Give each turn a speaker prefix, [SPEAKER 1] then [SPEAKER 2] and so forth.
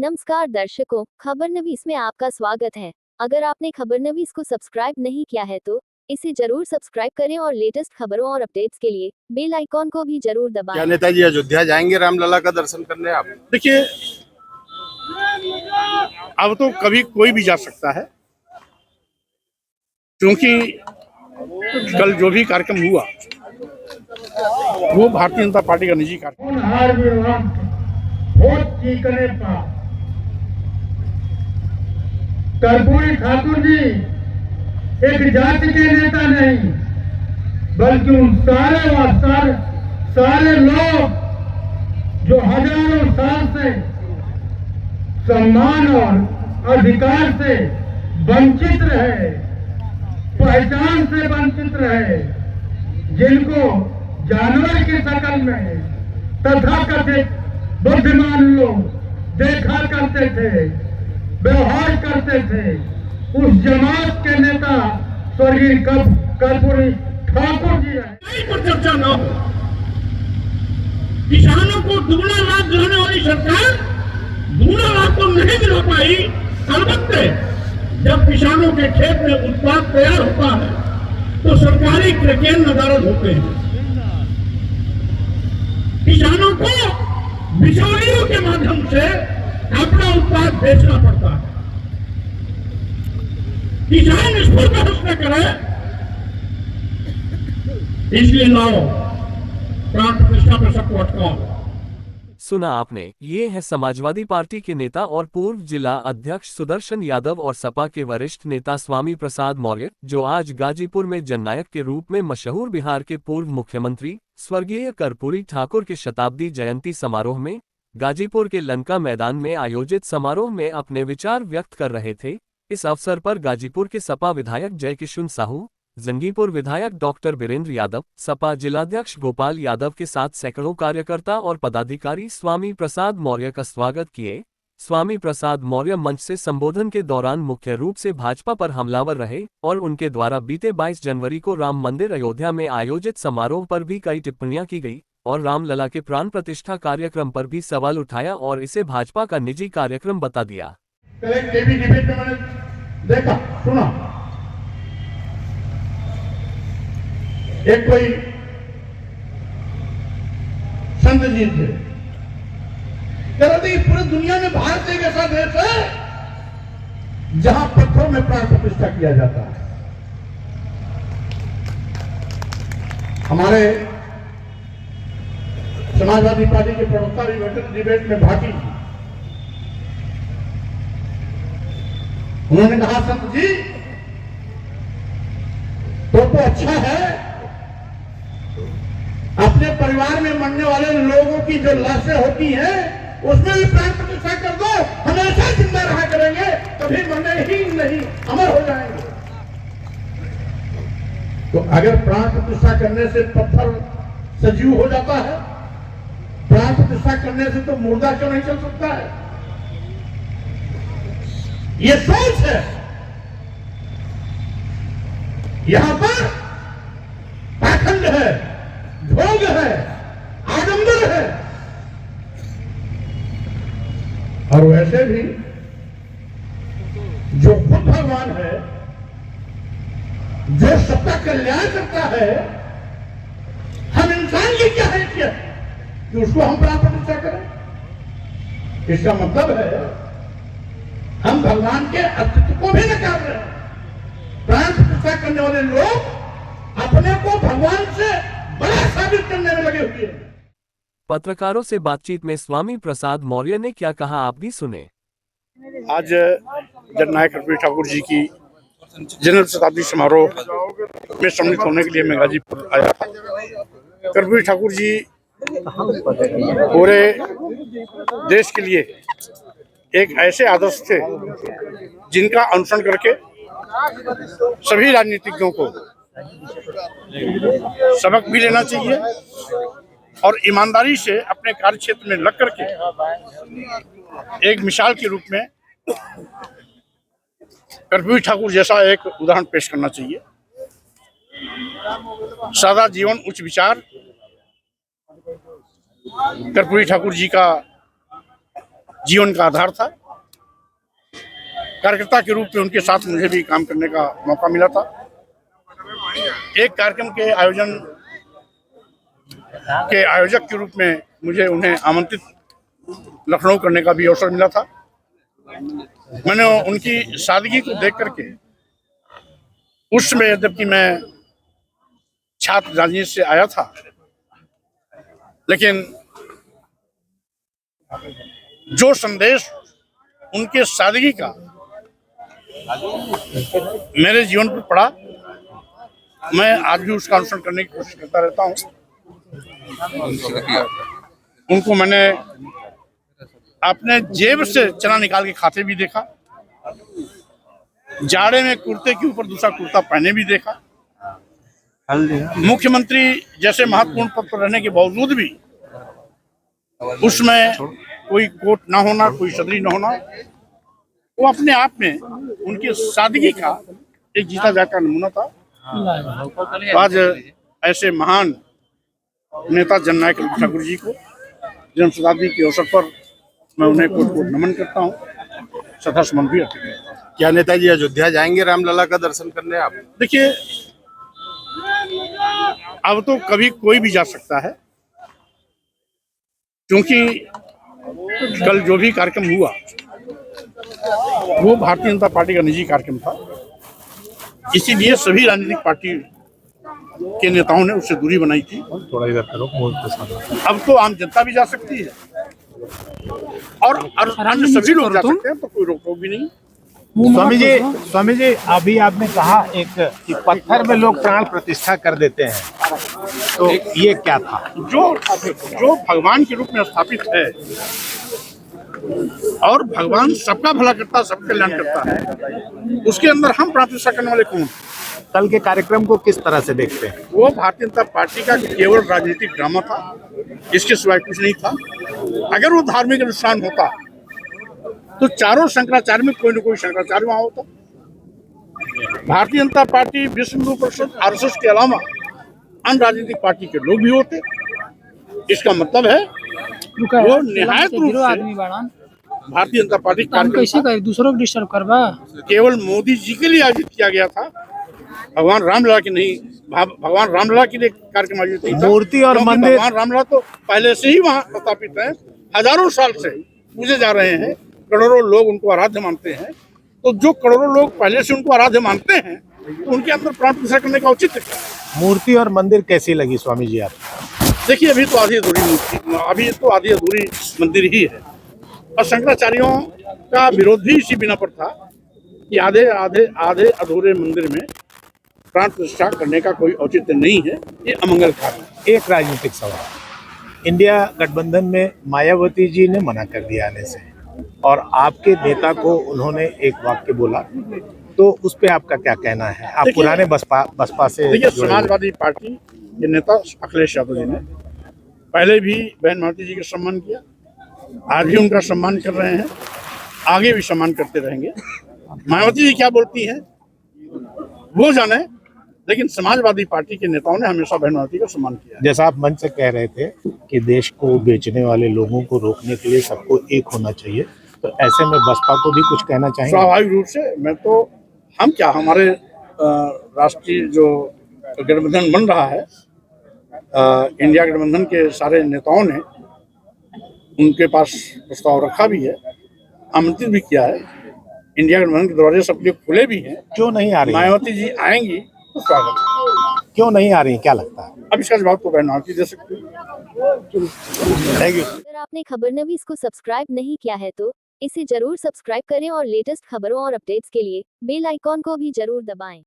[SPEAKER 1] नमस्कार दर्शकों, खबरनवीस में आपका स्वागत है। अगर आपने खबरनवीस को सब्सक्राइब नहीं किया है तो इसे जरूर सब्सक्राइब करें और लेटेस्ट खबरों और अपडेट्स के लिए बेल आइकॉन को भी जरूर दबाएं।
[SPEAKER 2] क्या नेताजी अयोध्या जाएंगे रामलला का दर्शन करने? आप देखिए, अब तो कभी कोई भी जा सकता है, क्योंकि कल जो भी कार्यक्रम हुआ वो भारतीय जनता पार्टी का निजी कार्यक्रम।
[SPEAKER 3] कर्पूरी ठाकुर जी एक जाति के नेता नहीं, बल्कि उन सारे लोग जो हजारों साल से सम्मान और अधिकार से वंचित रहे, पहचान से वंचित रहे, जिनको जानवर की शक्ल में तथाकथित बुद्धिमान लोग देखा करते थे, व्यवहार करते थे, उस जमात के नेता स्वर्गीय कर्पूरी ठाकुर जी रहे।
[SPEAKER 4] पर चर्चा न हो। किसानों को दुगना लाभ दिलाने वाली सरकार दुगना लाभ तो नहीं दिला पाई। अलबत्ते जब किसानों के खेत में उत्पाद तैयार होता है तो सरकारी क्रेडिट नदारद होते हैं। किसानों को बिचौलियों के माध्यम से अपना उत्पाद बेचना पड़ता है। किसान इस पर बहस न करे, इसलिए लाओ प्राण प्रतिष्ठा पर सबको अटकाओ।
[SPEAKER 5] सुना आपने। ये है समाजवादी पार्टी के नेता और पूर्व जिला अध्यक्ष सुदर्शन यादव और सपा के वरिष्ठ नेता स्वामी प्रसाद मौर्य, जो आज गाजीपुर में जननायक के रूप में मशहूर बिहार के पूर्व मुख्यमंत्री स्वर्गीय कर्पूरी ठाकुर के शताब्दी जयंती समारोह में गाजीपुर के लंका मैदान में आयोजित समारोह में अपने विचार व्यक्त कर रहे थे। इस अवसर पर गाजीपुर के सपा विधायक जय किशुन साहू, जंगीपुर विधायक डॉक्टर वीरेंद्र यादव, सपा जिलाध्यक्ष गोपाल यादव के साथ सैकड़ों कार्यकर्ता और पदाधिकारी स्वामी प्रसाद मौर्य का स्वागत किए। स्वामी प्रसाद मौर्य मंच से संबोधन के दौरान मुख्य रूप से भाजपा पर हमलावर रहे और उनके द्वारा बीते 22 जनवरी को राम मंदिर अयोध्या में आयोजित समारोह पर भी कई टिप्पणियां की गई और रामलला के प्राण प्रतिष्ठा कार्यक्रम पर भी सवाल उठाया और इसे भाजपा का निजी कार्यक्रम बता दिया।
[SPEAKER 3] मैंने देखा, सुना, एक कोई संत जी थे, कह रहे थे पूरी दुनिया में भारत एक ऐसा देश है जहां पत्थरों में प्राण प्रतिष्ठा किया जाता है। हमारे समाजवादी पार्टी के प्रवक्ता भी डिबेट में भागी, उन्होंने कहा संत जी तो अच्छा है, अपने परिवार में मरने वाले लोगों की जो लाशें होती हैं उसमें भी प्राण प्रतिष्ठा कर दो, हमेशा जिंदा रहा करेंगे, कभी मरने ही नहीं, अमर हो जाएंगे। तो अगर प्राण प्रतिष्ठा करने से पत्थर सजीव हो जाता है, प्राण प्रतिष्ठा करने से तो मुर्दा क्यों नहीं चल सकता है? ये सोच है। यहां पर पाखंड है, भोग है, आडंबर है, और वैसे भी जो खुद भगवान है, जो सबका कल्याण करता है, हम इंसान की क्या हैसियत कि उसको हम प्राण प्रतिष्ठा करें? इसका मतलब है हम भगवान के अस्तित्व को भी नकार रहे हैं। प्राण प्रतिष्ठा करने वाले लोग अपने को भगवान से बड़ा साबित करने में लगे हुए हैं।
[SPEAKER 5] पत्रकारों से बातचीत में स्वामी प्रसाद मौर्य ने क्या कहा, आप भी सुने।
[SPEAKER 2] आज जननायक कर्पूरी ठाकुर जी की जन्म शताब्दी समारोह में सम्मिलित होने के लिए मैं गाजीपुर आया था। कर्पूरी ठाकुर जी पूरे देश के लिए एक ऐसे आदर्श थे जिनका अनुसरण करके सभी राजनीतिज्ञों को सबक भी लेना चाहिए और ईमानदारी से अपने कार्य क्षेत्र में लग करके एक मिसाल के रूप में कर्पूरी ठाकुर जैसा एक उदाहरण पेश करना चाहिए। सादा जीवन उच्च विचार कर्पूरी ठाकुर जी का जीवन का आधार था। कार्यकर्ता के रूप में उनके साथ मुझे भी काम करने का मौका मिला था। एक कार्यक्रम के आयोजक के रूप में मुझे उन्हें आमंत्रित लखनऊ करने का भी अवसर मिला था। मैंने उनकी सादगी को देख करके, उस समय जबकि मैं छात्र राजनीति से आया था, लेकिन जो संदेश उनके सादगी का मेरे जीवन पर पड़ा, मैं आज भी उसका अनुसरण करने की कोशिश करता रहता हूँ। उनको मैंने अपने जेब से चना निकाल के खाते भी देखा, जाड़े में कुर्ते के ऊपर दूसरा कुर्ता पहने भी देखा। मुख्यमंत्री जैसे महत्वपूर्ण पद पर रहने के बावजूद भी उसमें कोई कोट ना होना, कोई सदरी ना होना, वो अपने आप में उनकी सादगी का एक जीता जागता नमूना था। तो आज ऐसे महान नेता जननायक कर्पूरी ठाकुर जी को जन्म शताब्दी के अवसर पर मैं उन्हें कोट कोट नमन करता हूँ, श्रद्धासुमन भी अर्पित करता हूँ।
[SPEAKER 6] क्या नेताजी अयोध्या जाएंगे रामलला का दर्शन करने आप?
[SPEAKER 2] देखिए, अब तो कभी कोई भी जा सकता है, क्योंकि कल जो भी कार्यक्रम हुआ वो भारतीय जनता पार्टी का निजी कार्यक्रम था। इसीलिए सभी राजनीतिक पार्टी के नेताओं ने उससे दूरी बनाई थी।
[SPEAKER 6] थोड़ा इधर करो।
[SPEAKER 2] अब तो आम जनता भी जा सकती है और अन्य सभी लोग जा सकते हैं, तो कोई रोक टोक भी नहीं।
[SPEAKER 6] स्वामी जी अभी आपने कहा एक कि पत्थर में लोग प्राण प्रतिष्ठा कर देते हैं, तो ये क्या था?
[SPEAKER 2] जो भगवान के रूप में स्थापित है और भगवान सबका भला करता, सबका कल्याण करता है, उसके अंदर हम प्राण प्रतिष्ठा करने वाले कौन?
[SPEAKER 6] कल के कार्यक्रम को किस तरह से देखते हैं?
[SPEAKER 2] वो भारतीय जनता पार्टी का केवल राजनीतिक ड्रामा था, इसके सिवाय कुछ नहीं था। अगर वो धार्मिक अनुष्ठान होता तो चारों शंकराचार्य में कोई न कोई शंकराचार्य वहां होता। भारतीय जनता पार्टी, विश्व हिंदू परिषद, आरएसएस के अलावा अन्य राजनीतिक पार्टी के लोग भी होते। इसका मतलब है वो निहायत रूप से भारतीय जनता पार्टी
[SPEAKER 7] दूसरों को डिस्टर्ब करवा
[SPEAKER 2] केवल मोदी जी के लिए आयोजित किया गया था, भगवान रामलला के नहीं। भगवान रामलला के लिए कार्यक्रम आयोजित नहीं था।
[SPEAKER 6] मूर्ति और मंदिर,
[SPEAKER 2] भगवान रामलला तो पहले से ही वहाँ स्थापित है, हजारों साल से पूजे जा रहे हैं, करोड़ों लोग उनको आराध्य मानते हैं। तो जो करोड़ों लोग पहले से उनको आराध्य मानते हैं, तो उनके अंदर प्राण प्रतिष्ठा करने का औचित्य क्या है?
[SPEAKER 6] मूर्ति और मंदिर कैसी लगी स्वामी जी आप?
[SPEAKER 2] देखिए, अभी तो आधी अधूरी मंदिर ही है, और शंकराचार्यों का विरोध भी इसी बिना पर था कि आधे अधूरे मंदिर में प्राण प्रतिष्ठा करने का कोई औचित्य नहीं है, ये अमंगलकारी है।
[SPEAKER 6] एक राजनीतिक सवाल, इंडिया गठबंधन में मायावती जी ने मना कर दिया आने से, और आपके नेता को उन्होंने एक वाक्य बोला, तो उस पे आपका क्या कहना है? आप पुराने बसपा से।
[SPEAKER 2] देखिए, समाजवादी पार्टी के नेता अखिलेश यादव जी ने पहले भी बहन मायावती जी का सम्मान किया, आज भी उनका सम्मान कर रहे हैं, आगे भी सम्मान करते रहेंगे। मायावती जी क्या बोलती हैं वो जाने, लेकिन समाजवादी पार्टी के नेताओं ने हमेशा बहन मायावती का सम्मान किया।
[SPEAKER 6] जैसा आप मंच से कह रहे थे कि देश को बेचने वाले लोगों को रोकने के लिए सबको एक होना चाहिए, तो ऐसे में बसपा को भी कुछ कहना चाहिए?
[SPEAKER 2] स्वाभाविक रूप से हमारे राष्ट्रीय जो गठबंधन बन रहा है, इंडिया गठबंधन के सारे नेताओं ने उनके पास प्रस्ताव रखा भी है, आमंत्रित भी किया है। इंडिया गठबंधन के दरवाजे सबके लिए खुले भी हैं।
[SPEAKER 6] क्यों नहीं आ रही?
[SPEAKER 2] मायावती जी आएंगी तो स्वागत।
[SPEAKER 6] क्यों नहीं आ रही, क्या लगता है?
[SPEAKER 2] अब इसका जवाब तो बहन मायावती दे सकती है।
[SPEAKER 6] Thank you.
[SPEAKER 1] अगर आपने खबरनवीस को सब्सक्राइब नहीं किया है तो इसे जरूर सब्सक्राइब करें और लेटेस्ट खबरों और अपडेट्स के लिए बेल आइकॉन को भी जरूर दबाएं।